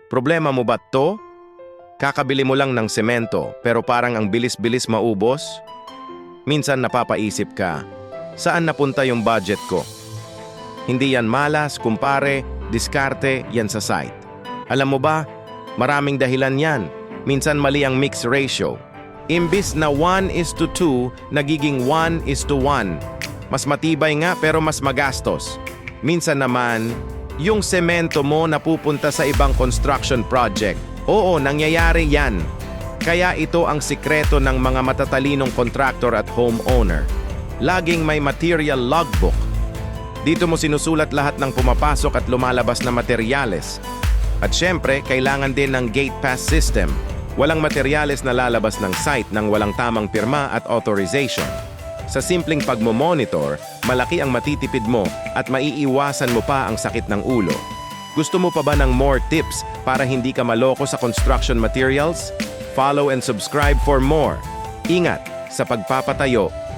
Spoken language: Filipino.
Problema mo ba to? Kakabili mo lang ng semento pero parang ang bilis-bilis maubos? Minsan napapaisip ka, saan napunta yung budget ko? Hindi yan malas, kumpare, diskarte, yan sa site. Alam mo ba, maraming dahilan yan. Minsan mali ang mix ratio. Imbis na 1:2, nagiging 1:1. Mas matibay nga pero mas magastos. Minsan naman, yung semento mo napupunta sa ibang construction project. Oo, nangyayari yan. Kaya ito ang sikreto ng mga matatalinong contractor at homeowner. Laging may material logbook. Dito mo sinusulat lahat ng pumapasok at lumalabas na materyales. At syempre, kailangan din ng gate pass system. Walang materyales na lalabas ng site nang walang tamang pirma at authorization. Sa simpleng pagmo-monitor, malaki ang matitipid mo at maiiwasan mo pa ang sakit ng ulo. Gusto mo pa ba ng more tips para hindi ka maloko sa construction materials? Follow and subscribe for more. Ingat sa pagpapatayo